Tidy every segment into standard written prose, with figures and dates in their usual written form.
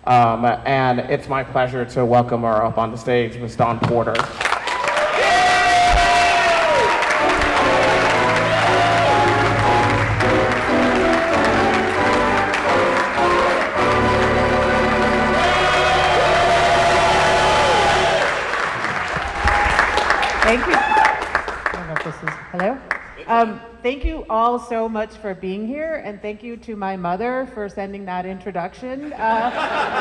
And it's my pleasure to welcome her up on the stage, Ms. Dawn Porter. Thank you. I don't know if this is, hello? Thank you all so much for being here, and thank you to my mother for sending that introduction. I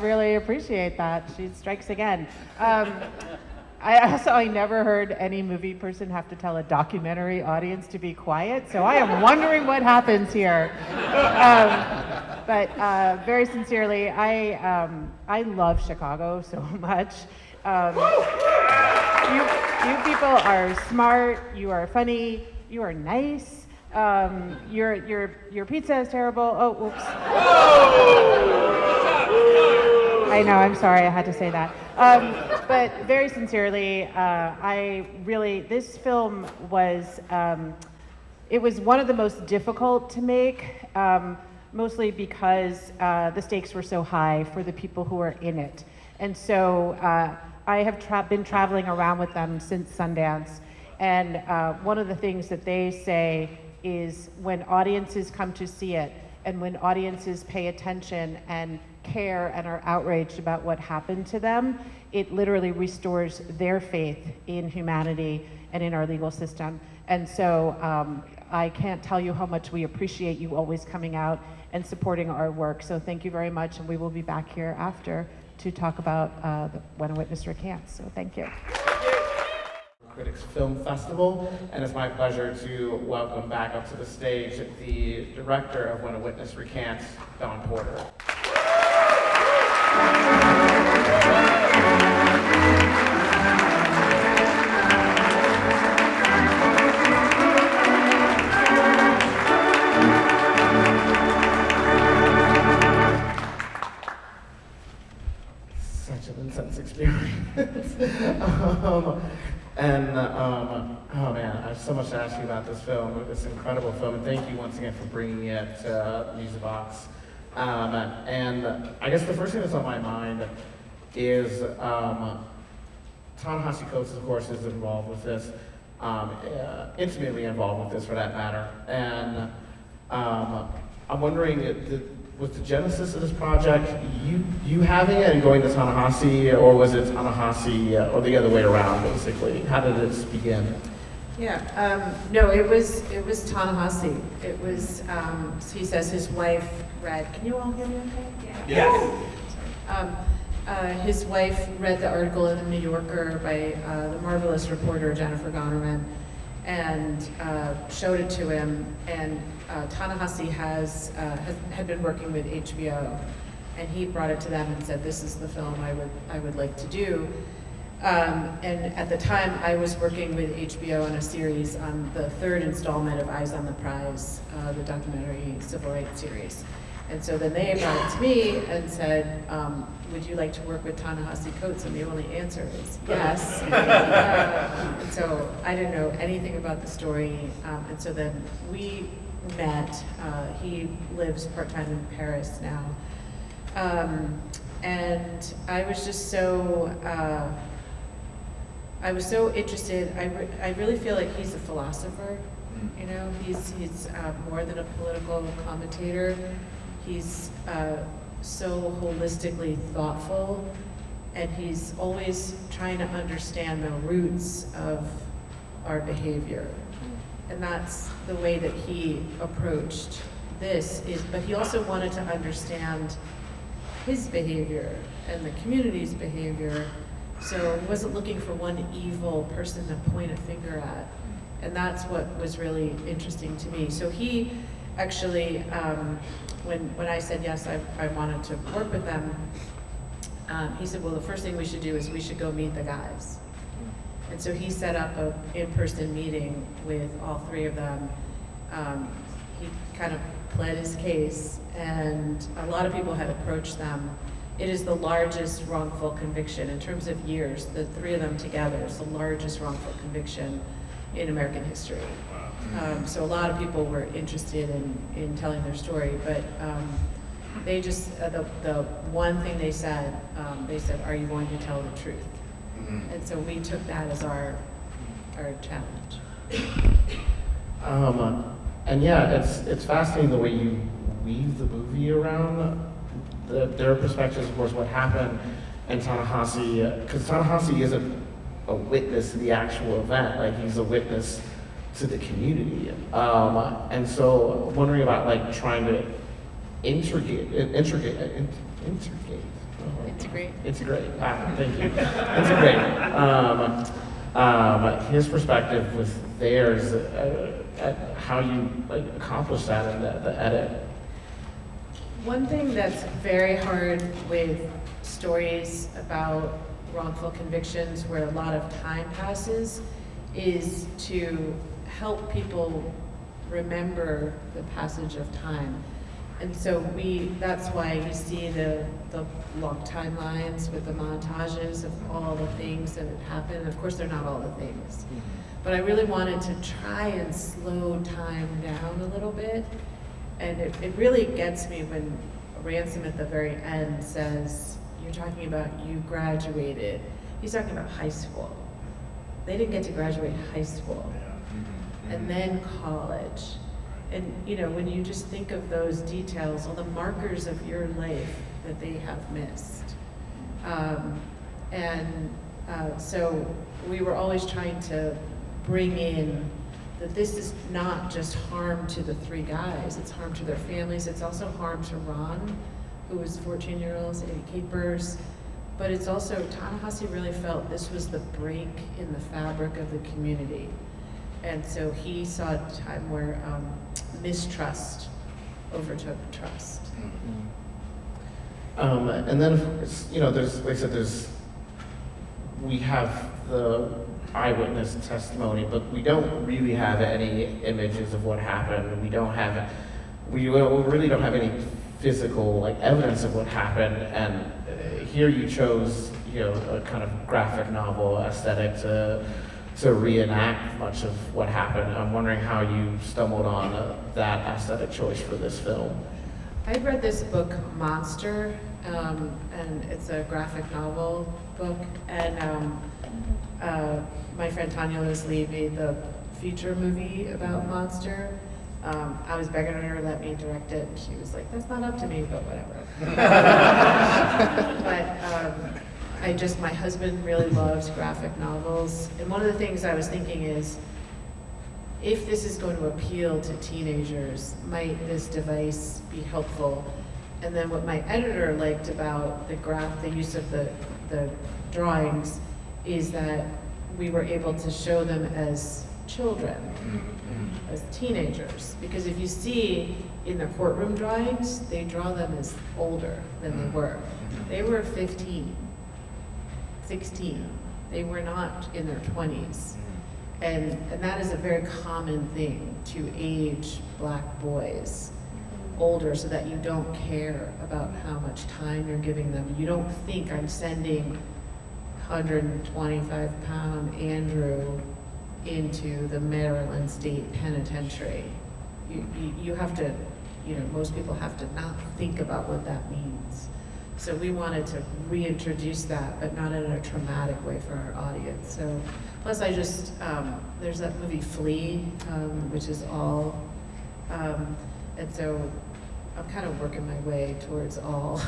really appreciate that. She strikes again. I never heard any movie person have to tell a documentary audience to be quiet, so I am wondering what happens here. But very sincerely, I love Chicago so much. You people are smart, you are funny, you are nice, your pizza is terrible. Oh, oops. I know, I'm sorry, I had to say that. But very sincerely, this film was, it was one of the most difficult to make, mostly because the stakes were so high for the people who are in it. And so I have been traveling around with them since Sundance, and one of the things that they say is when audiences come to see it, and when audiences pay attention and care and are outraged about what happened to them, it literally restores their faith in humanity and in our legal system. And so I can't tell you how much we appreciate you always coming out and supporting our work. So thank you very much, and we will be back here after to talk about the When A Witness Recants. So thank you. Critics Film Festival, and it's my pleasure to welcome back up to the stage the director of When A Witness Recants, Dawn Porter. Such an intense experience. Oh man, I have so much to ask you about this film, this incredible film, and thank you once again for bringing it to Music Box. And I guess the first thing that's on my mind is Ta-Nehisi Coates, of course, is involved with this, intimately involved with this for that matter. And I'm wondering, was the genesis of this project you having it and going to Ta-Nehisi, or was it Ta-Nehisi, or the other way around, basically? How did this begin? Yeah, no, it was Ta-Nehisi. It was, he says his wife read, can you all hear me okay? Yes. His wife read the article in the New Yorker by the marvelous reporter Jennifer Gonerman, and showed it to him, and Ta-Nehisi had been working with HBO, and he brought it to them and said, this is the film I would like to do. And at the time, I was working with HBO on a series on the third installment of Eyes on the Prize, the documentary civil rights series. And so then they brought it to me and said, would you like to work with Ta-Nehisi Coates? And the only answer is yes. And so I didn't know anything about the story. And so then we met. He lives part-time in Paris now. And I was just so, I was so interested. I really feel like he's a philosopher. You know, he's more than a political commentator. He's so holistically thoughtful, and he's always trying to understand the roots of our behavior. And that's the way that he approached this, but he also wanted to understand his behavior and the community's behavior. So he wasn't looking for one evil person to point a finger at. And that's what was really interesting to me. So he actually, when I said yes, I wanted to work with them, he said, well, the first thing we should do is we should go meet the guys. And so he set up an in-person meeting with all three of them. He kind of pled his case, and a lot of people had approached them. It is the largest wrongful conviction in terms of years. The three of them together is the largest wrongful conviction in American history. So a lot of people were interested in telling their story, but They just, the one thing they said, are you going to tell the truth? And so we took that as our challenge. And yeah, it's fascinating the way you weave the movie around their perspectives, of course, what happened in Tanahashi, because Tanahashi isn't a witness to the actual event, like he's a witness to the community. And so wondering about like trying to integrate. Thank you. Integrate. His perspective with theirs, at how you like accomplish that in the edit. One thing that's very hard with stories about wrongful convictions where a lot of time passes is to help people remember the passage of time. And so that's why you see the long timelines with the montages of all the things that had happened. Of course, they're not all the things. But I really wanted to try and slow time down a little bit. And it really gets me when Ransom at the very end says, you're talking about you graduated. He's talking about high school. They didn't get to graduate high school. And then college. And you know, when you just think of those details, all the markers of your life that they have missed. So we were always trying to bring in that this is not just harm to the three guys, it's harm to their families, it's also harm to Ron, who was 14-year-olds, Eddie Capers, but it's also, Ta-Nehisi really felt this was the break in the fabric of the community. And so he saw a time where mistrust overtook trust. And then, of course, you know, there's, like I said, we have the eyewitness testimony, but we don't really have any images of what happened. We really don't have any physical like evidence of what happened. And here you chose, you know, a kind of graphic novel aesthetic to reenact much of what happened. I'm wondering how you stumbled on that aesthetic choice for this film. I read this book, Monster, and it's a graphic novel book, and my friend Tanya Leslie made the feature movie about Monster. I was begging her to let me direct it, and she was like, that's not up to me, but whatever. But my husband really loves graphic novels, and one of the things I was thinking is, if this is going to appeal to teenagers, might this device be helpful? And then what my editor liked about the use of the drawings is that we were able to show them as children, as teenagers. Because if you see in the courtroom drawings, they draw them as older than they were. They were 15, 16. They were not in their 20s. And that is a very common thing, to age black boys older so that you don't care about how much time you're giving them. You don't think I'm sending 125-pound Andrew into the Maryland State Penitentiary. You have to, you know, most people have to not think about what that means. So we wanted to reintroduce that, but not in a traumatic way for our audience. So, plus there's that movie Flea, which is all, and so I'm kind of working my way towards all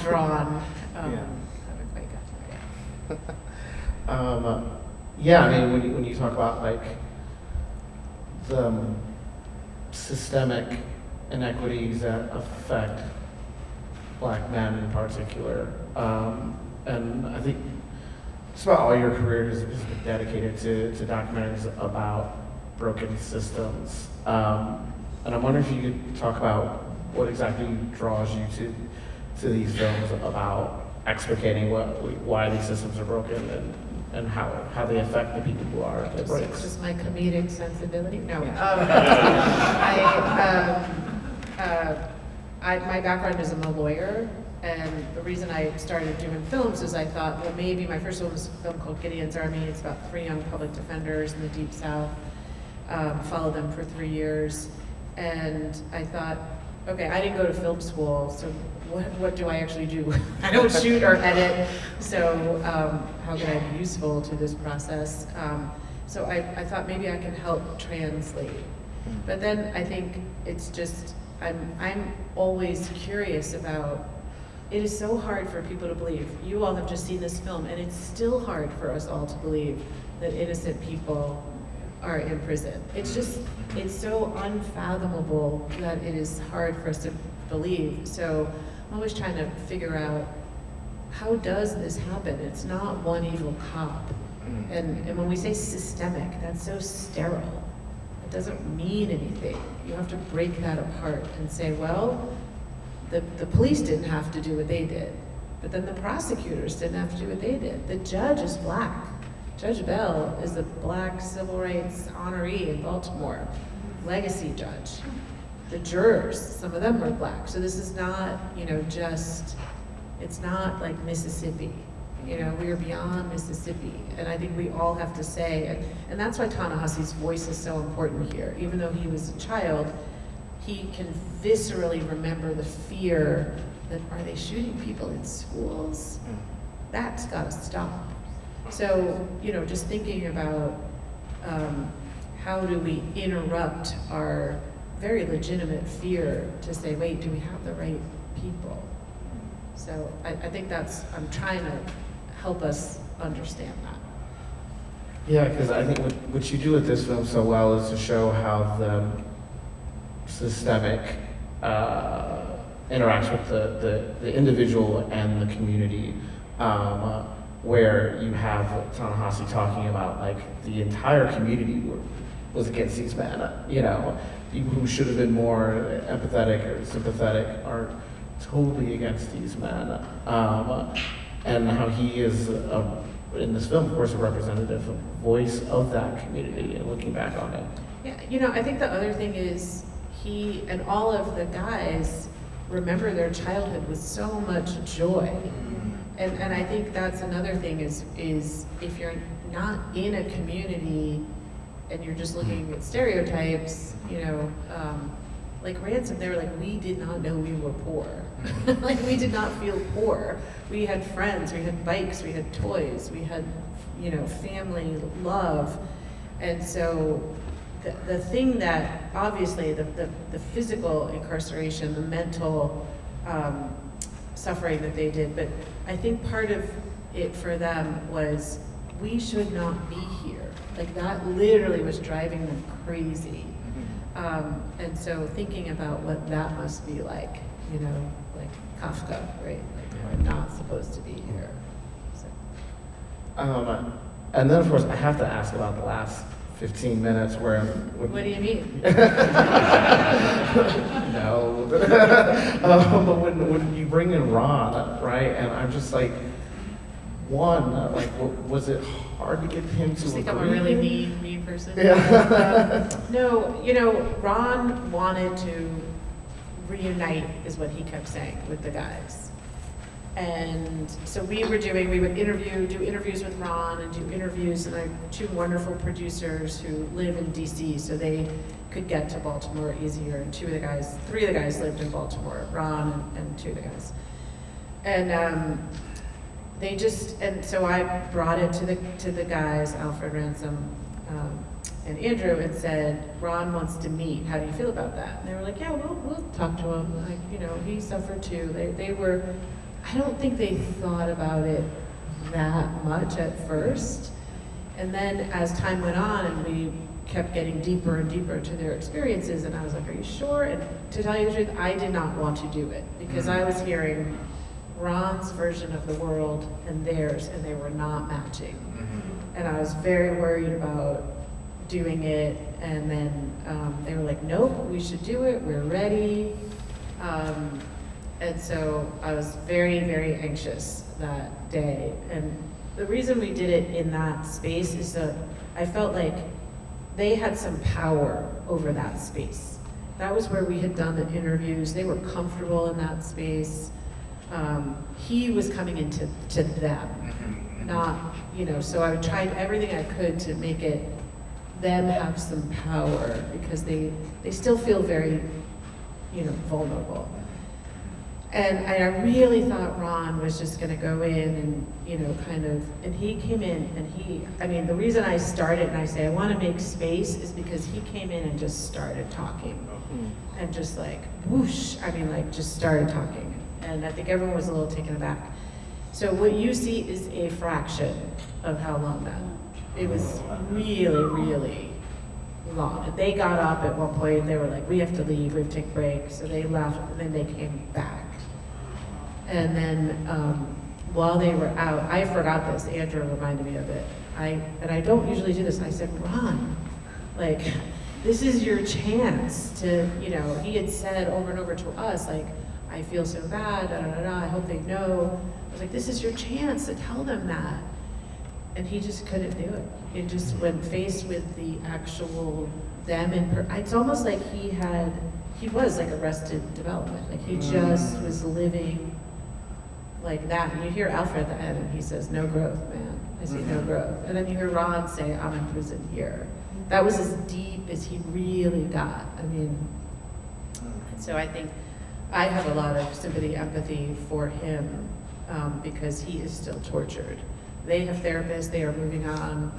drawn. Haven't quite got there yet. Yeah, I mean, when you talk about like the systemic inequities that affect Black men in particular, and I think just about all your career has been dedicated to documentaries about broken systems. And I'm wondering if you could talk about what exactly draws you to these films about explicating why these systems are broken and how they affect the people who are at risk. It's just my comedic sensibility. No. My background is I'm a lawyer, and the reason I started doing films is I thought, well, maybe my first film was a film called Gideon's Army. It's about 3 young public defenders in the Deep South. Followed them for 3 years, and I thought, okay, I didn't go to film school, so what do I actually do? I don't shoot or edit, so how can I be useful to this process? So I thought maybe I could help translate. But then I think it's just, I'm always curious about, it is so hard for people to believe. You all have just seen this film, and it's still hard for us all to believe that innocent people are in prison. It's just, it's so unfathomable that it is hard for us to believe. So I'm always trying to figure out, how does this happen? It's not one evil cop. And when we say systemic, that's so sterile. It doesn't mean anything. You have to break that apart and say, well, the police didn't have to do what they did, but then the prosecutors didn't have to do what they did. The judge is black. Judge Bell is a black civil rights honoree in Baltimore, legacy judge. The jurors, some of them are black. So this is not, just, it's not like Mississippi. We are beyond Mississippi. And I think we all have to say, and that's why Ta-Nehisi's voice is so important here. Even though he was a child, he can viscerally remember the fear that, are they shooting people in schools? That's gotta stop. So, just thinking about how do we interrupt our very legitimate fear to say, wait, do we have the right people? So I think I'm trying to help us understand that. Yeah, because I think what you do with this film so well is to show how the systemic interacts with the individual and the community, where you have Ta-Nehisi talking about like the entire community was against these men, people who should have been more empathetic or sympathetic are totally against these men, and how he is, in this film, of course, a representative voice of that community and looking back on it. Yeah, I think the other thing is he and all of the guys remember their childhood with so much joy. And I think that's another thing is if you're not in a community and you're just looking at stereotypes, like Ransom, they were like, we did not know we were poor. Like, we did not feel poor. We had friends, we had bikes, we had toys, we had, family, love. And so the thing that, obviously, the physical incarceration, the mental suffering that they did, but I think part of it for them was, we should not be here. Like, that literally was driving them crazy. And so thinking about what that must be like, like Kafka, right? Like, we're not supposed to be here. So. And then, of course, I have to ask about the last 15 minutes where... What do you mean? No. But when you bring in Ron, right, and I'm just like, was it hard to get him to agree? You think I'm a really mean person? Yeah. No, Ron wanted to reunite, is what he kept saying, with the guys. And so we would do interviews with Ron and do interviews, and I have two wonderful producers who live in DC, so they could get to Baltimore easier. And three of the guys lived in Baltimore, Ron and two of the guys. And so I brought it to the guys, Alfred, Ransom, and Andrew, and said, Ron wants to meet. How do you feel about that? And they were like, yeah, we'll talk to him. Like, he suffered too. They were, I don't think they thought about it that much at first. And then as time went on and we kept getting deeper and deeper into their experiences, and I was like, are you sure? And to tell you the truth, I did not want to do it because I was hearing Ron's version of the world and theirs, and they were not matching. And I was very worried about doing it, and then they were like, nope, we should do it, we're ready. And so I was very, very anxious that day. And the reason we did it in that space is that I felt like they had some power over that space. That was where we had done the interviews. They were comfortable in that space. He was coming into them, not, so I tried everything I could to make them have some power, because they still feel very, vulnerable. And I really thought Ron was just gonna go in and, and he came in and the reason I started and I say I wanna make space is because he came in and just started talking. And just like, whoosh, just started talking. And I think everyone was a little taken aback. So what you see is a fraction of how long that. It was really, really long. And they got up at one point and they were like, we have to leave, we have to take a break. So they left and then they came back. And then while they were out, I forgot this, Andrew reminded me of it. I don't usually do this. I said, Ron, this is your chance to, he had said over and over to us, I feel so bad, I hope they know. I was like, this is your chance to tell them that. And he just couldn't do it. It just when faced with the actual them it's almost like he was like Arrested Development. Like he just was living like that. And you hear Alfred at the end and he says, no growth, man. I see no growth. And then you hear Ron say, I'm in prison here. That was as deep as he really got. And so I think I have a lot of sympathy, empathy for him because he is still tortured. They have therapists, they are moving on.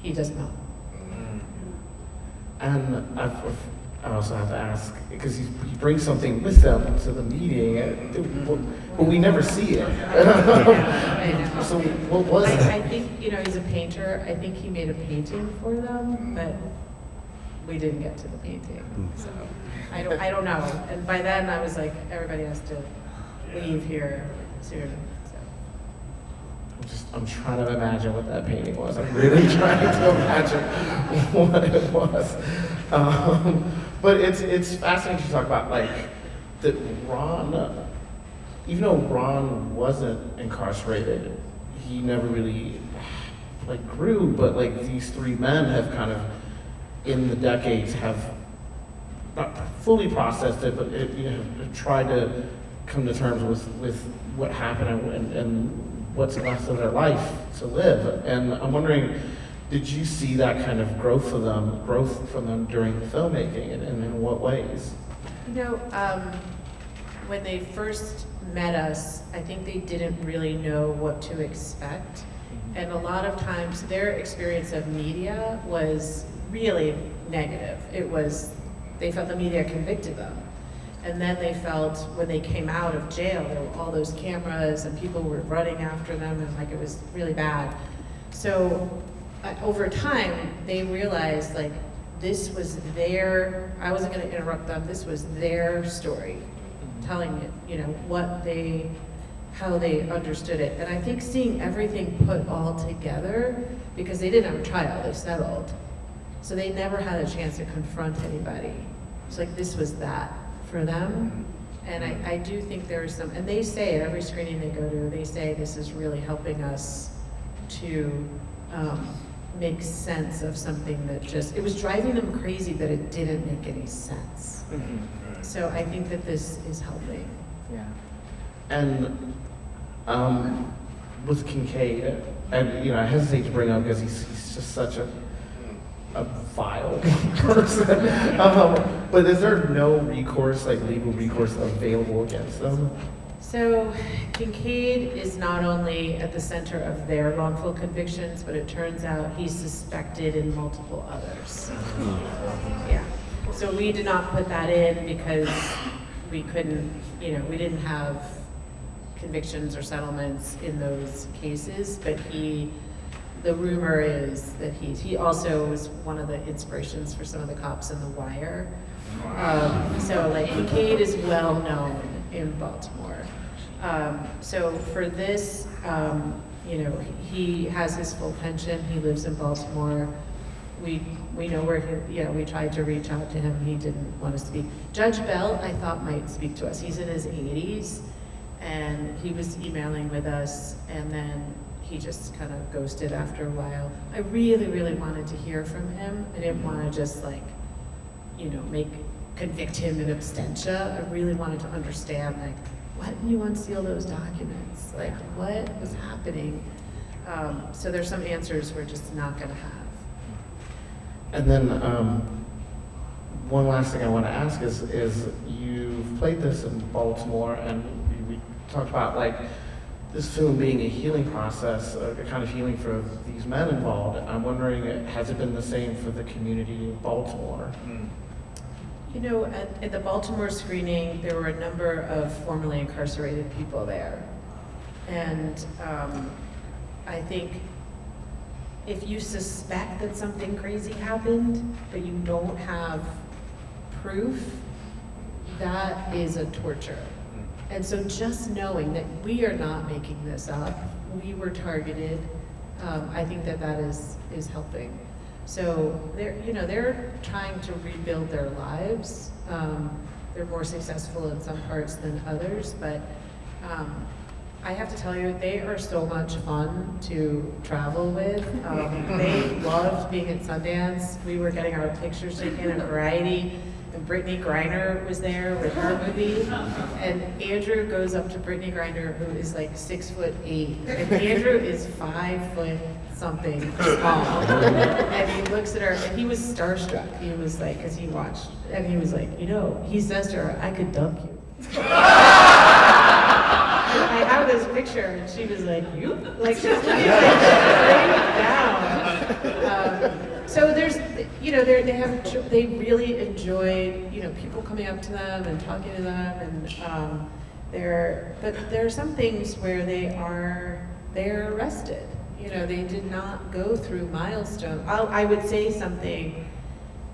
He does not. And I also have to ask, because he brings something with them to the meeting, but we never see it. I know. So what was it? I think, he's a painter. I think he made a painting for them, but we didn't get to the painting. So I don't know. And by then I was like, everybody has to leave here soon. I'm trying to imagine what that painting was. I'm really trying to imagine what it was. But it's fascinating to talk about that Ron, even though Ron wasn't incarcerated, he never really grew, but these three men have kind of, in the decades, have not fully processed it, but tried to come to terms with what happened and what's left of their life to live. And I'm wondering, did you see that kind of growth from them during the filmmaking, and in what ways? When they first met us, I think they didn't really know what to expect. And a lot of times their experience of media was really negative. They felt the media convicted them. And then they felt when they came out of jail, there were all those cameras and people were running after them and it was really bad. So over time, they realized this was I wasn't gonna interrupt them, this was their story, telling it, how they understood it. And I think seeing everything put all together, because they didn't have a trial, they settled. So they never had a chance to confront anybody. It's this was that for them. And I do think there is some, and they say at every screening they go to, they say this is really helping us to make sense of something that it was driving them crazy that it didn't make any sense. So I think that this is helping. Yeah. And with Kincaid, and I hesitate to bring up because he's just such a vile person. But is there no recourse, legal recourse available against them? So Kincaid is not only at the center of their wrongful convictions, but it turns out he's suspected in multiple others. Yeah. So we did not put that in because we couldn't, we didn't have convictions or settlements in those cases, but the rumor is that he also was one of the inspirations for some of the cops in The Wire. So Kincaid is well known in Baltimore. So for this, he has his full pension. He lives in Baltimore. We know where we tried to reach out to him. He didn't want to speak. Judge Bell, I thought, might speak to us. He's in his 80s, and he was emailing with us, and then he just kind of ghosted after a while. I really, really wanted to hear from him. I didn't want to just convict him in absentia. I really wanted to understand, why didn't you unseal those documents? What was happening? So there's some answers we're just not going to have. And then one last thing I want to ask is you've played this in Baltimore, and we talked about like this film being a healing process, a kind of healing for these men involved. I'm wondering, has it been the same for the community of Baltimore? You know, at the Baltimore screening, there were a number of formerly incarcerated people there. And I think if you suspect that something crazy happened, but you don't have proof, that is a torture. And so just knowing that we are not making this up, we were targeted, I think that is helping. So they're trying to rebuild their lives. They're more successful in some parts than others, but I have to tell you, they are so much fun to travel with. They loved being at Sundance. We were getting our pictures taken at Variety, and Brittany Griner was there with her movie. And Andrew goes up to Brittany Griner, who is like 6'8", and Andrew is 5 foot something small. And he looks at her, and he was starstruck. He was like, as he watched, and he was like, you know, he says to her, "I could dunk you." I have this picture, and she was like, "You?" Like, she's looking like straight down. So there's, you know, they really enjoyed, you know, people coming up to them and talking to them, and but there are some things where they're arrested. You know, they did not go through milestones. I would say something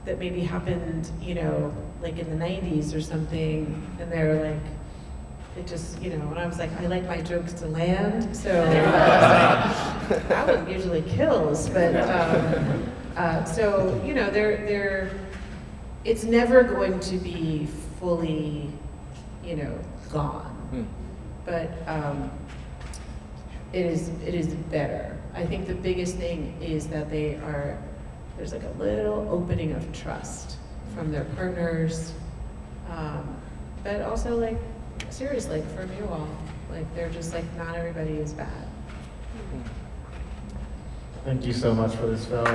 that maybe happened, you know, like in the 90s or something, and they're like, it just, you know, and I was like, I like my jokes to land, so I was like, that one usually kills, but, so, you know, it's never going to be fully, you know, gone, but it is better. I think the biggest thing is that there's like a little opening of trust from their partners, but also like, seriously, from you all, like they're just like, not everybody is bad. Thank you so much for this film.